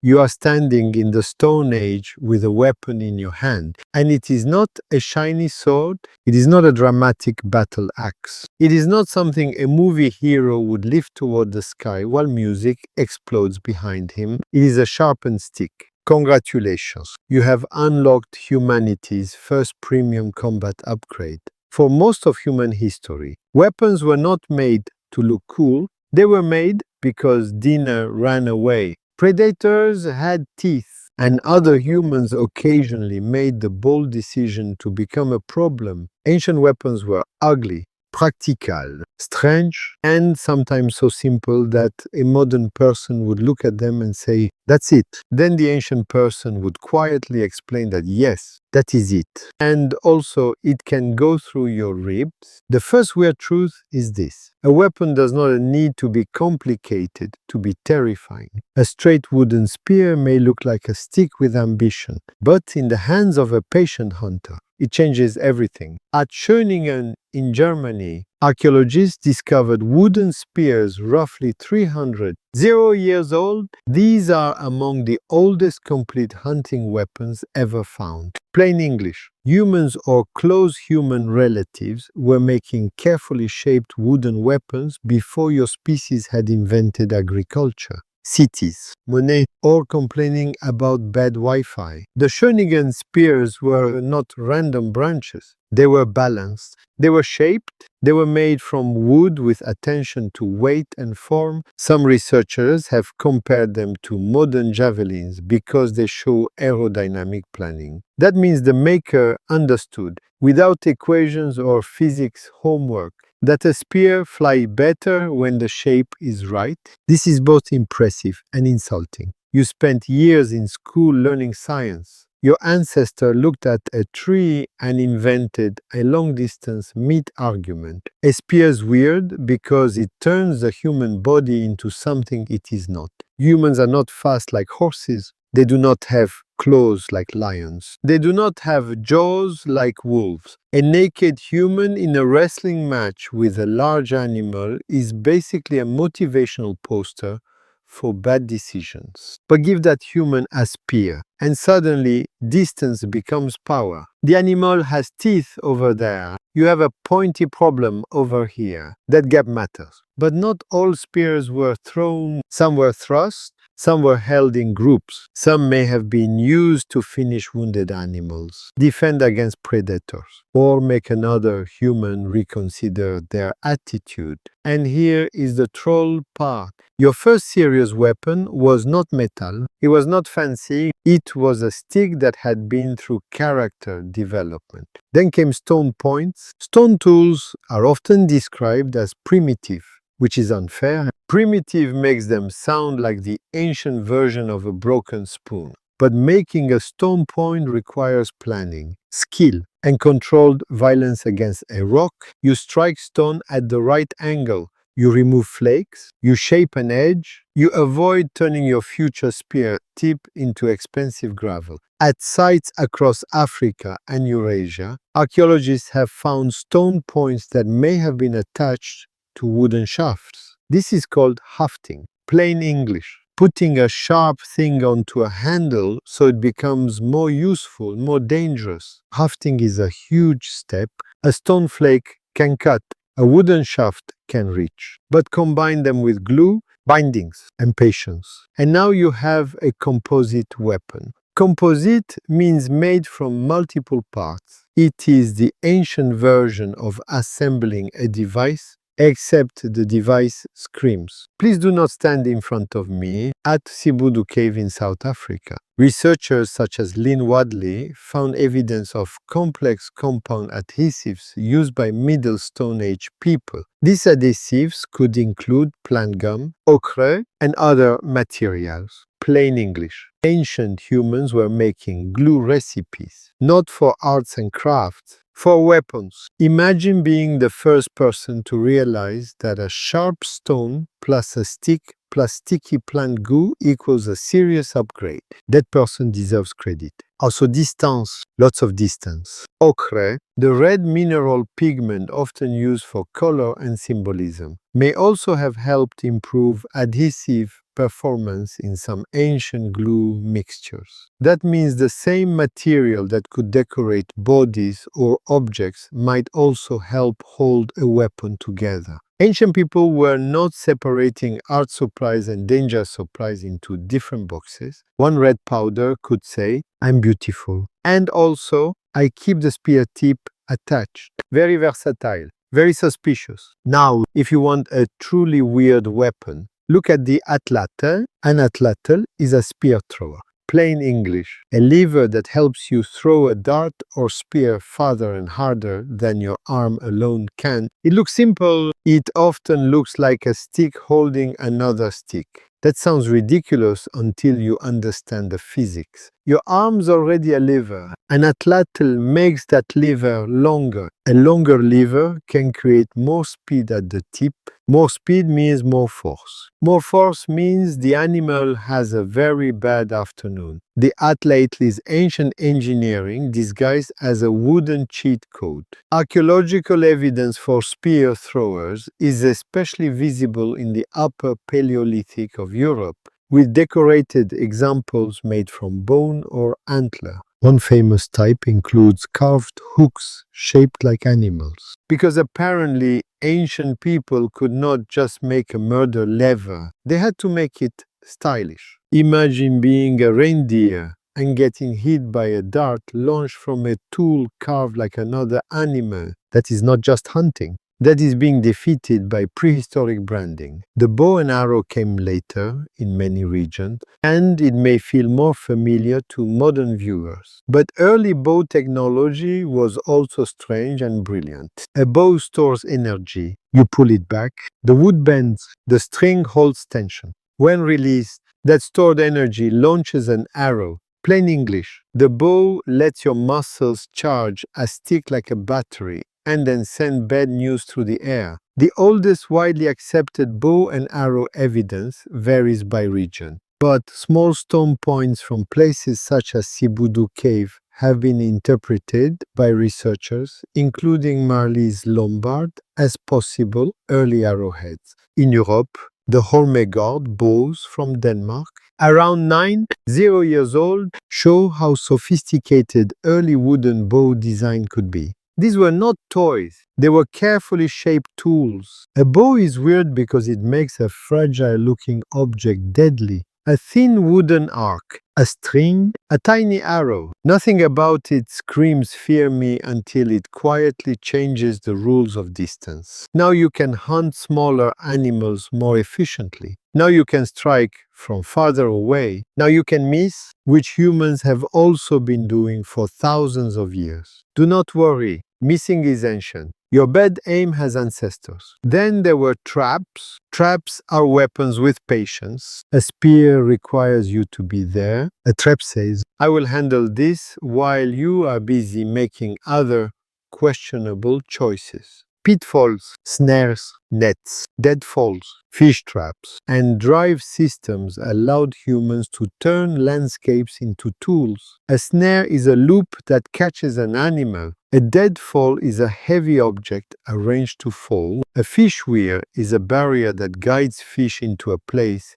You are standing in the Stone Age with a weapon in your hand, and it is not a shiny sword, it is not a dramatic battle axe. It is not something a movie hero would lift toward the sky while music explodes behind him. It is a sharpened stick. Congratulations, you have unlocked humanity's first premium combat upgrade. For most of human history, weapons were not made to look cool, they were made because dinner ran away. Predators had teeth, and other humans occasionally made the bold decision to become a problem. Ancient weapons were ugly, practical, strange, and sometimes so simple that a modern person would look at them and say, "That's it." Then the ancient person would quietly explain that, yes, that is it. And also, it can go through your ribs. The first weird truth is this: a weapon does not need to be complicated to be terrifying. A straight wooden spear may look like a stick with ambition, but in the hands of a patient hunter, it changes everything. At Schöningen in Germany, archaeologists discovered wooden spears roughly 300 years old. These are among the oldest complete hunting weapons ever found. Plain English, humans or close human relatives were making carefully shaped wooden weapons before your species had invented agriculture. Cities, Monet, or complaining about bad Wi-Fi. The Schöningen spears were not random branches. They were balanced. They were shaped. They were made from wood with attention to weight and form. Some researchers have compared them to modern javelins because they show aerodynamic planning. That means the maker understood, without equations or physics homework, that a spear flies better when the shape is right. This is both impressive and insulting. You spent years in school learning science. Your ancestor looked at a tree and invented a long-distance meat argument. A spear is weird because it turns the human body into something it is not. Humans are not fast like horses. They do not have claws like lions. They do not have jaws like wolves. A naked human in a wrestling match with a large animal is basically a motivational poster for bad decisions. But give that human a spear, and suddenly distance becomes power. The animal has teeth over there. You have a pointy problem over here. That gap matters. But not all spears were thrown. Some were thrust. Some were held in groups. Some may have been used to finish wounded animals, defend against predators, or make another human reconsider their attitude. And here is the troll part. Your first serious weapon was not metal. It was not fancy. It was a stick that had been through character development. Then came stone points. Stone tools are often described as primitive, which is unfair. Primitive makes them sound like the ancient version of a broken spoon. But making a stone point requires planning, skill, and controlled violence against a rock. You strike stone at the right angle. You remove flakes. You shape an edge. You avoid turning your future spear tip into expensive gravel. At sites across Africa and Eurasia, archaeologists have found stone points that may have been attached to wooden shafts. This is called hafting. Plain English, putting a sharp thing onto a handle so it becomes more useful, more dangerous. Hafting is a huge step. A stone flake can cut. A wooden shaft can reach. But combine them with glue, bindings, and patience. And now you have a composite weapon. Composite means made from multiple parts. It is the ancient version of assembling a device, except the device screams. Please do not stand in front of me at Sibudu Cave in South Africa. Researchers such as Lynn Wadley found evidence of complex compound adhesives used by Middle Stone Age people. These adhesives could include plant gum, ochre, and other materials. Plain English. Ancient humans were making glue recipes, not for arts and crafts, for weapons. Imagine being the first person to realize that a sharp stone plus a stick plus sticky plant goo equals a serious upgrade. That person deserves credit. Also distance, lots of distance. Ochre, the red mineral pigment often used for color and symbolism, may also have helped improve adhesive performance in some ancient glue mixtures. That means the same material that could decorate bodies or objects might also help hold a weapon together. Ancient people were not separating art supplies and danger supplies into different boxes. One red powder could say, "I'm beautiful." And also, "I keep the spear tip attached." Very versatile, very suspicious. Now, if you want a truly weird weapon, look at the Atlatl. An Atlatl is a spear thrower. Plain English, a lever that helps you throw a dart or spear farther and harder than your arm alone can. It looks simple. It often looks like a stick holding another stick. That sounds ridiculous until you understand the physics. Your arm's already a lever. An Atlatl makes that lever longer. A longer lever can create more speed at the tip. More speed means more force. More force means the animal has a very bad afternoon. The Atlatl is ancient engineering disguised as a wooden cheat code. Archaeological evidence for spear throwers is especially visible in the Upper Paleolithic of Europe, with decorated examples made from bone or antler. One famous type includes carved hooks shaped like animals, because apparently ancient people could not just make a murder lever, they had to make it stylish. Imagine being a reindeer and getting hit by a dart launched from a tool carved like another animal. That is not just hunting. That is being defeated by prehistoric branding. The bow and arrow came later in many regions, and it may feel more familiar to modern viewers. But early bow technology was also strange and brilliant. A bow stores energy. You pull it back, the wood bends, the string holds tension. When released, that stored energy launches an arrow. Plain English, the bow lets your muscles charge a stick like a battery and then send bad news through the air. The oldest widely accepted bow and arrow evidence varies by region, but small stone points from places such as Sibudu Cave have been interpreted by researchers, including Marly's Lombard, as possible early arrowheads. In Europe, the Holmegard bows from Denmark, around 90 years old, show how sophisticated early wooden bow design could be. These were not toys, they were carefully shaped tools. A bow is weird because it makes a fragile-looking object deadly. A thin wooden arc, a string, a tiny arrow. Nothing about it screams "fear me" until it quietly changes the rules of distance. Now you can hunt smaller animals more efficiently. Now you can strike from farther away. Now you can miss, which humans have also been doing for thousands of years. Do not worry, missing is ancient. Your bad aim has ancestors. Then there were traps. Traps are weapons with patience. A spear requires you to be there. A trap says, "I will handle this while you are busy making other questionable choices." Pitfalls, snares, nets, deadfalls, fish traps, and drive systems allowed humans to turn landscapes into tools. A snare is a loop that catches an animal. A deadfall is a heavy object arranged to fall. A fish weir is a barrier that guides fish into a place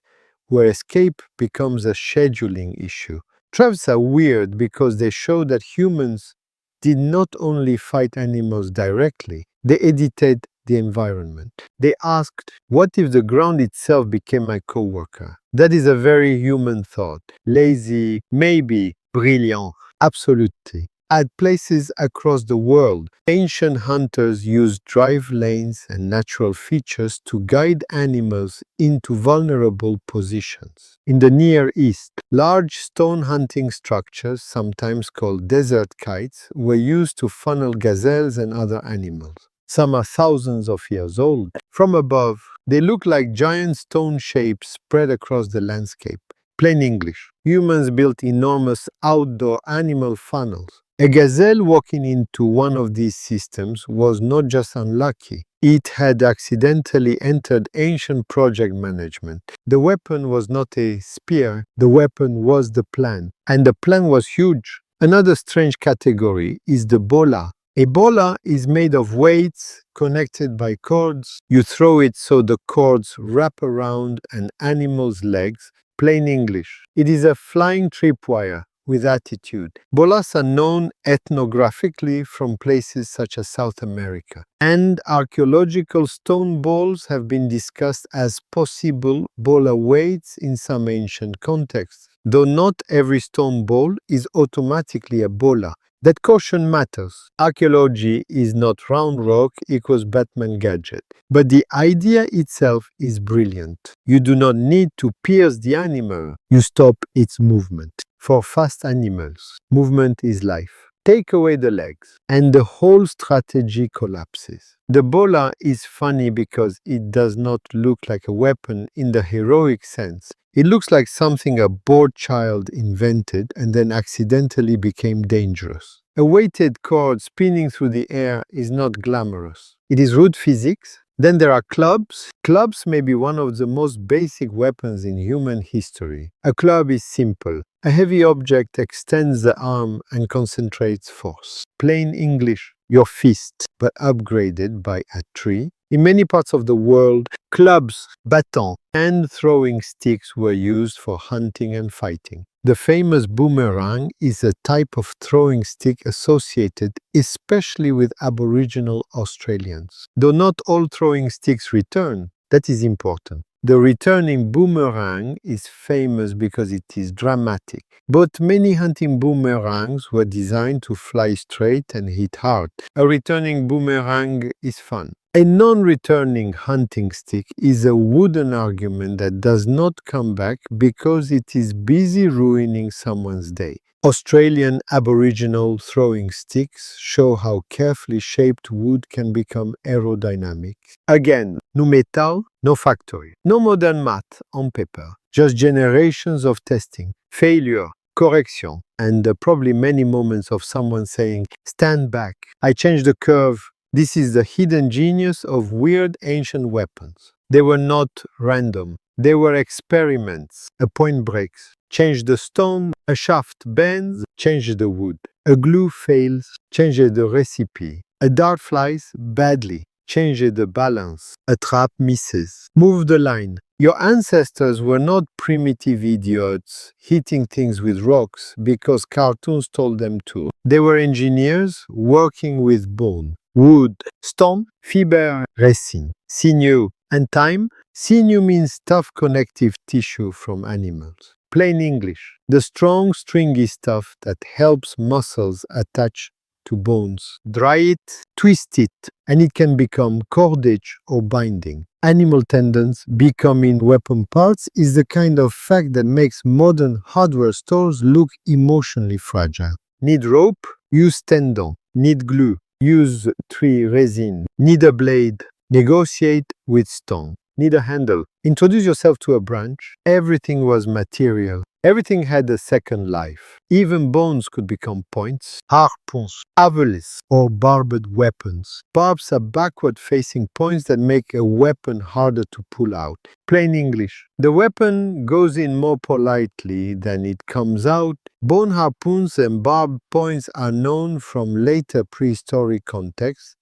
where escape becomes a scheduling issue. Traps are weird because they show that humans did not only fight animals directly, they edited the environment. They asked, what if the ground itself became my co-worker? That is a very human thought. Lazy, maybe, brilliant, absolutely. At places across the world, ancient hunters used drive lanes and natural features to guide animals into vulnerable positions. In the Near East, large stone hunting structures, sometimes called desert kites, were used to funnel gazelles and other animals. Some are thousands of years old. From above, they look like giant stone shapes spread across the landscape. Plain English, humans built enormous outdoor animal funnels. A gazelle walking into one of these systems was not just unlucky. It had accidentally entered ancient project management. The weapon was not a spear, the weapon was the plan. And the plan was huge. Another strange category is the bola. A bola is made of weights connected by cords. You throw it so the cords wrap around an animal's legs. Plain English. It is a flying tripwire with attitude. Bolas are known ethnographically from places such as South America. And archaeological stone balls have been discussed as possible bola weights in some ancient contexts. Though not every stone ball is automatically a bola. That caution matters. Archaeology is not round rock equals Batman gadget. But the idea itself is brilliant. You do not need to pierce the animal. You stop its movement. For fast animals, movement is life. Take away the legs, and the whole strategy collapses. The bola is funny because it does not look like a weapon in the heroic sense. It looks like something a bored child invented and then accidentally became dangerous. A weighted cord spinning through the air is not glamorous. It is rude physics. Then there are clubs. Clubs may be one of the most basic weapons in human history. A club is simple. A heavy object extends the arm and concentrates force. Plain English, your fist, but upgraded by a tree. In many parts of the world, clubs, batons, and throwing sticks were used for hunting and fighting. The famous boomerang is a type of throwing stick associated especially with Aboriginal Australians. Though not all throwing sticks return, that is important. The returning boomerang is famous because it is dramatic. But many hunting boomerangs were designed to fly straight and hit hard. A returning boomerang is fun. A non-returning hunting stick is a wooden argument that does not come back because it is busy ruining someone's day. Australian Aboriginal throwing sticks show how carefully shaped wood can become aerodynamic. Again, no metal, no factory, no modern math on paper, just generations of testing, failure, correction, and probably many moments of someone saying, "Stand back, I changed the curve." This is the hidden genius of weird ancient weapons. They were not random. They were experiments. A point breaks, change the stone. A shaft bends, change the wood. A glue fails, change the recipe. A dart flies badly, change the balance. A trap misses, move the line. Your ancestors were not primitive idiots hitting things with rocks because cartoons told them to. They were engineers working with bone. Wood, stone, fiber, resin, sinew, and time. Sinew means tough connective tissue from animals. Plain English, the strong stringy stuff that helps muscles attach to bones. Dry it, twist it, and it can become cordage or binding. Animal tendons becoming weapon parts is the kind of fact that makes modern hardware stores look emotionally fragile. Need rope? Use tendon. Need glue? Use tree resin. Need a blade? Negotiate with stone. Need a handle? Introduce yourself to a branch. Everything was material. Everything had a second life. Even bones could become points, harpoons, avels, or barbed weapons. Barbs are backward-facing points that make a weapon harder to pull out. Plain English. The weapon goes in more politely than it comes out. Bone harpoons and barbed points are known from later prehistoric contexts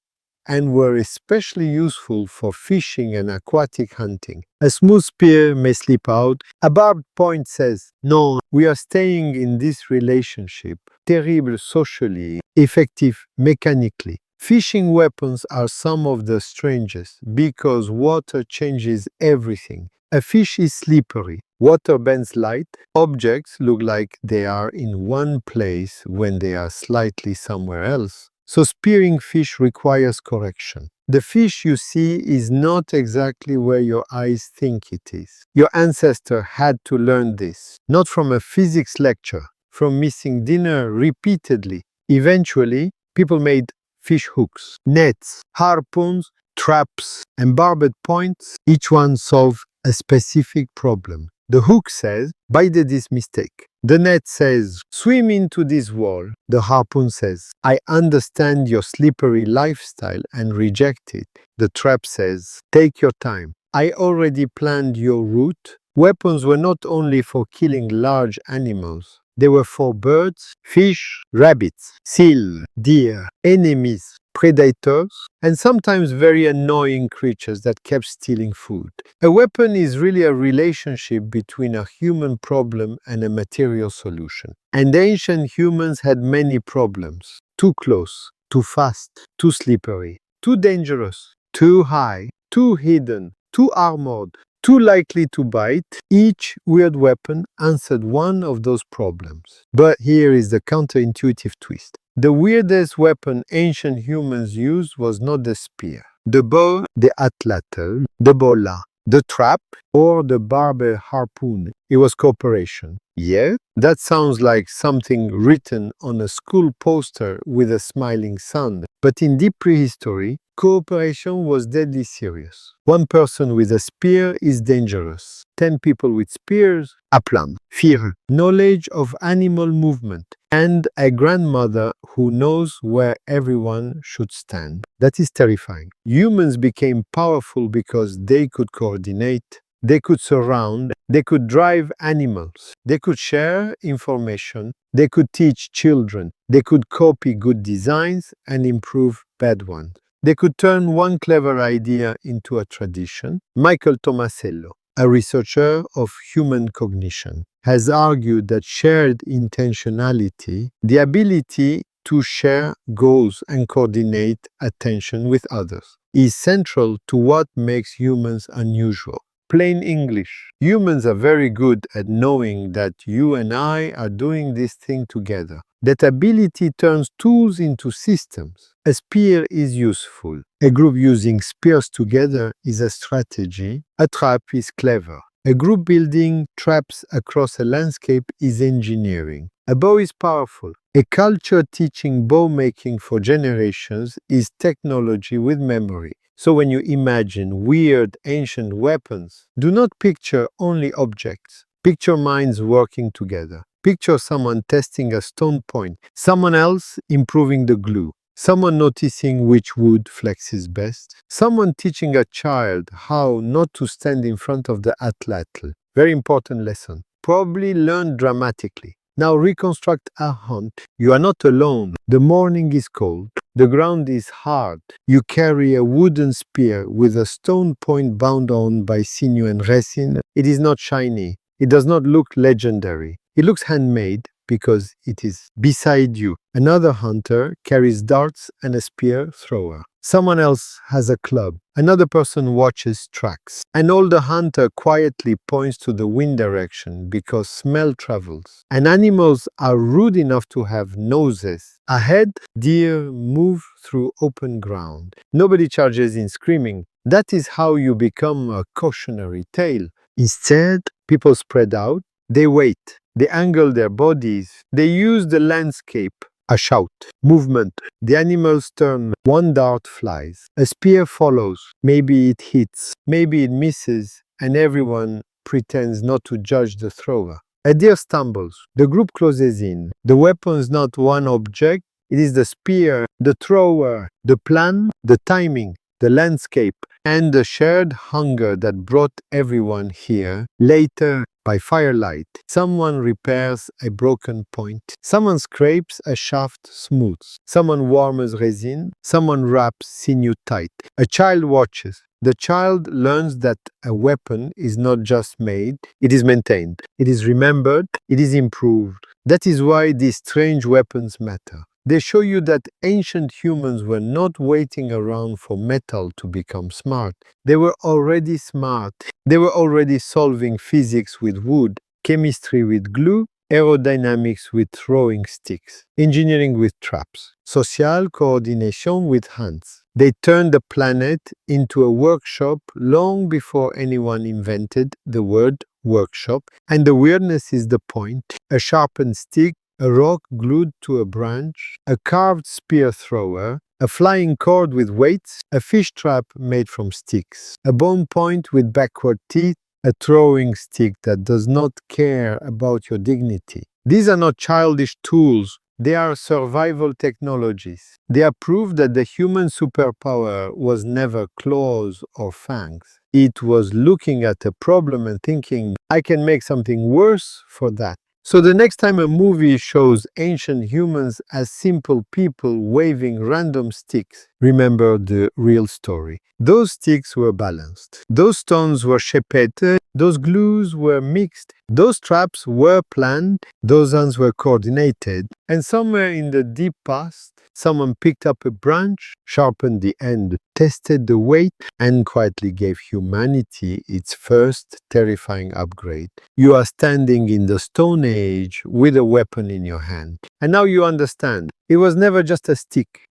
and were especially useful for fishing and aquatic hunting. A smooth spear may slip out. A barbed point says, "No, we are staying in this relationship." Terrible socially, effective mechanically. Fishing weapons are some of the strangest because water changes everything. A fish is slippery. Water bends light. Objects look like they are in one place when they are slightly somewhere else. So spearing fish requires correction. The fish you see is not exactly where your eyes think it is. Your ancestor had to learn this, not from a physics lecture, from missing dinner repeatedly. Eventually, people made fish hooks, nets, harpoons, traps, and barbed points. Each one solved a specific problem. The hook says, bite this mistake. The net says, swim into this wall. The harpoon says, I understand your slippery lifestyle and reject it. The trap says, take your time. I already planned your route. Weapons were not only for killing large animals. There were for birds, fish, rabbits, seal, deer, enemies, predators, and sometimes very annoying creatures that kept stealing food. A weapon is really a relationship between a human problem and a material solution. And ancient humans had many problems. Too close, too fast, too slippery, too dangerous, too high, too hidden, too armored, too likely to bite. Each weird weapon answered one of those problems. But here is the counterintuitive twist. The weirdest weapon ancient humans used was not the spear, the bow, the Atlatl, the bola, the trap, or the barbed harpoon. It was cooperation. Yeah, that sounds like something written on a school poster with a smiling sun. But in deep prehistory, cooperation was deadly serious. One person with a spear is dangerous. 10 people with spears, a plan, fear, knowledge of animal movement, and a grandmother who knows where everyone should stand. That is terrifying. Humans became powerful because they could coordinate, they could surround, they could drive animals, they could share information, they could teach children, they could copy good designs and improve bad ones. They could turn one clever idea into a tradition. Michael Tomasello, a researcher of human cognition, has argued that shared intentionality, the ability to share goals and coordinate attention with others, is central to what makes humans unusual. Plain English. Humans are very good at knowing that you and I are doing this thing together. That ability turns tools into systems. A spear is useful. A group using spears together is a strategy. A trap is clever. A group building traps across a landscape is engineering. A bow is powerful. A culture teaching bow making for generations is technology with memory. So when you imagine weird ancient weapons, do not picture only objects. Picture minds working together. Picture someone testing a stone point, someone else improving the glue, someone noticing which wood flexes best, someone teaching a child how not to stand in front of the Atlatl. Very important lesson. Probably learned dramatically. Now reconstruct a hunt. You are not alone. The morning is cold. The ground is hard. You carry a wooden spear with a stone point bound on by sinew and resin. It is not shiny. It does not look legendary. It looks handmade because it is beside you. Another hunter carries darts and a spear thrower. Someone else has a club. Another person watches tracks. An older hunter quietly points to the wind direction because smell travels. And animals are rude enough to have noses. Ahead, deer move through open ground. Nobody charges in screaming. That is how you become a cautionary tale. Instead, people spread out. They wait. They angle their bodies. They use the landscape. A shout. Movement. The animals turn. One dart flies. A spear follows. Maybe it hits. Maybe it misses. And everyone pretends not to judge the thrower. A deer stumbles. The group closes in. The weapon is not one object. It is the spear, the thrower, the plan, the timing, the landscape, and the shared hunger that brought everyone here. Later, by firelight, someone repairs a broken point. Someone scrapes a shaft smooth. Someone warms resin. Someone wraps sinew tight. A child watches. The child learns that a weapon is not just made, it is maintained. It is remembered. It is improved. That is why these strange weapons matter. They show you that ancient humans were not waiting around for metal to become smart. They were already smart. They were already solving physics with wood, chemistry with glue, aerodynamics with throwing sticks, engineering with traps, social coordination with hands. They turned the planet into a workshop long before anyone invented the word workshop. And the weirdness is the point. A sharpened stick, a rock glued to a branch, a carved spear thrower, a flying cord with weights, a fish trap made from sticks, a bone point with backward teeth, a throwing stick that does not care about your dignity. These are not childish tools. They are survival technologies. They are proof that the human superpower was never claws or fangs. It was looking at a problem and thinking, I can make something worse for that. So the next time a movie shows ancient humans as simple people waving random sticks, remember the real story. Those sticks were balanced. Those stones were shaped. Those glues were mixed. Those traps were planned. Those hands were coordinated. And somewhere in the deep past, someone picked up a branch, sharpened the end, tested the weight, and quietly gave humanity its first terrifying upgrade. You are standing in the Stone Age with a weapon in your hand. And now you understand. It was never just a stick.